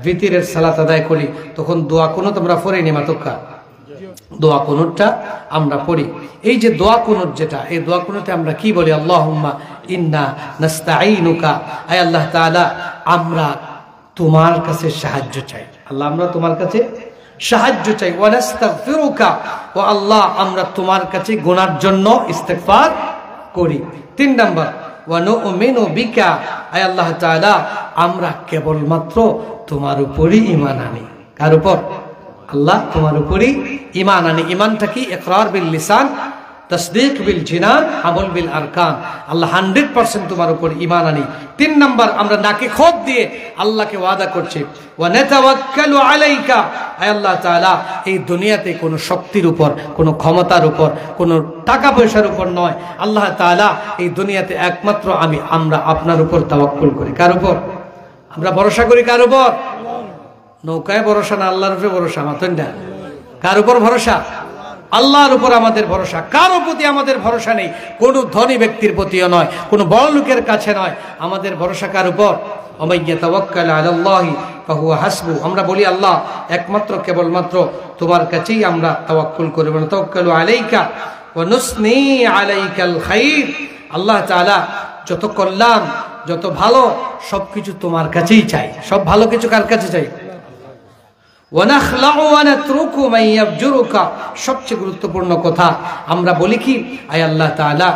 ভিতরের সালাত আদায় করি তখন দোয়া কুনুত আমরা পড়ি নি মাতকা দোয়া কুনুতটা আমরা পড়ি এই যে দোয়া কুনুত যেটা এই দোয়া কুনুতে আমরা কি বলি আল্লাহুম্মা ইন্না নাস্তাঈনুকা আয় আল্লাহ তাআলা আমরা তোমার কাছে সাহায্য চাই আল্লাহ আমরা তোমার কাছে সাহায্য চাই ওয়া নাস্তাগফিরুকা ও আল্লাহ আমরা তোমার কাছে গুনার জন্য ইস্তেগফার করি 3 নাম্বার ওয়া নুমিনু বিকা আয় আল্লাহ তাআলা আমরা কেবলমাত্র তোমার উপরই ঈমান আনি কার উপর আল্লাহ তোমার উপরই ঈমান আনি ঈমানটা কি ইকরার বিল লিসান তসদীক বিল জিনান আমল বিল আরকান আল্লাহ 100% তোমার উপর ঈমান আনি 3 নাম্বার আমরা নাকে খোদ দিয়ে আল্লাহকে ওয়াদা করছি ওয়া নাতাওয়াক্কালু আলাইকা আয় আল্লাহ তাআলা এই দুনিয়াতে কোনো শক্তির উপর কোনো ক্ষমতার উপর কোনো টাকা পয়সার উপর নয় আল্লাহ তাআলা এই দুনিয়াতে একমাত্র আমরা আপনার উপর তাওয়াক্কুল করি কার উপর আমরা ভরসা করি কার উপর নৌকায় ভরসা না আল্লাহর উপরে ভরসা মাতন্ডা কার উপর ভরসা আল্লাহর উপর আমাদের ভরসা কারো প্রতি আমাদের ভরসা নেই কোনো ধনী ব্যক্তির প্রতিও নয় কোনো বড় লোকের কাছে নয় আমাদের ভরসা কার উপর ওমাইয়া তাওয়াক্কাল আলাল্লাহি ফাহুয়া হাসবু আমরা বলি আল্লাহ একমাত্র কেবলমাত্র তোমার কাছেই আমরা তাওয়াক্কুল করি না তাওয়াক্কালু আলাইকা ওয়া নুসনি আলাইকাল খাইর আল্লাহ তাআলা যত কল্যাণ যত ভালো সবকিছু তোমার কাছেই চাই সব ভালো কিছু কার কাছে চাই সবচেয়ে গুরুত্বপূর্ণ কথা আমরা বলি কি আয় আল্লাহ তাআলা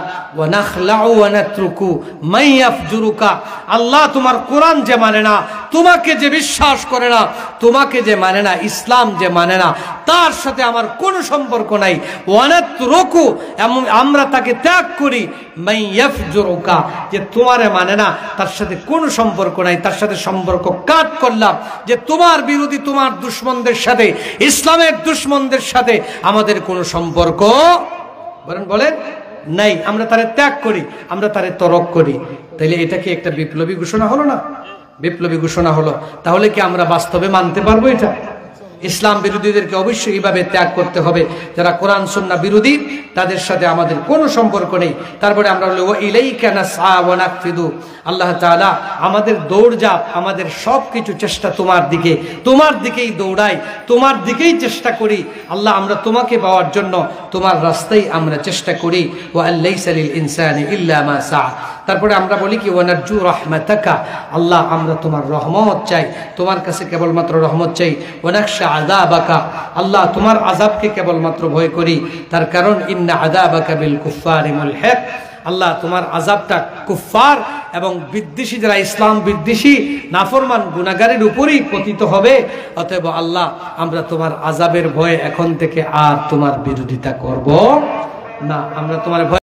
আল্লাহ তোমার কোরআন যে মানে না তোমাকে যে বিশ্বাস করে না তোমাকে যে মানে না ইসলাম যে মানে না তার সাথে আমার কোনো সম্পর্ক নাই ওয়ানাতরুকু এবং আমরা তাকে ত্যাগ করি মাইয়াফজুরুকা যে তোমারে মানে না তার সাথে কোনো সম্পর্ক নাই তার সাথে সম্পর্ক কাট করলাম যে তোমার বিরোধী তোমার দুশমনদের সাথে ইসলামের দুশমনদের সাথে আমাদের কোনো সম্পর্ক বলেন নাই আমরা তারে ত্যাগ করি আমরা তারে তরক করি তাইলে এটা কি একটা বিপ্লবী ঘোষণা হলো না বিপ্লবী ঘোষণা হলো তাহলে কি আমরা বাস্তবে মানতে পারবো এটা ইসলাম বিরোধীদেরকে অবশ্যই এইভাবে ত্যাগ করতে হবে যারা কোরআন সুন্নাহ বিরোধী তাদের সাথে আমাদের কোনো সম্পর্ক নেই তারপরে আমরা বলি ওয়া ইলাইকা নাসআ ওয়া নাকফিদু আল্লাহ তাআলা আমাদের দৌড়ঝাঁপ আমাদের সবকিছু চেষ্টা তোমার দিকেই দৌড়াই তোমার দিকেই চেষ্টা করি আল্লাহ আমরা তোমাকে পাওয়ার জন্য তোমার রাস্তায় আমরা চেষ্টা করি ওয়া আল্লাইসা লিল ইনসানি ইল্লা মা সা তারপরে আমরা বলি কি ওয়া নারজু রাহমাতাকা আল্লাহ আমরা তোমার রহমত চাই তোমার কাছে কেবলমাত্র রহমত চাই ওয়া নাখশা আযাবাকা আল্লাহ তোমার আযাবকে কেবলমাত্র ভয় করি তার কারণ ইন্না আযাবাকা বিল কুফফারি মুলহিক আল্লাহ তোমার আযাবটা কুফফার এবং বিদ্বেষী যারা ইসলাম বিদ্বেষী নাফরমান গুনাহগারের উপরই পতিত হবে অতএব আল্লাহ আমরা তোমার আযাবের ভয়ে এখন থেকে আর তোমার বিরোধিতা করব না আমরা তোমার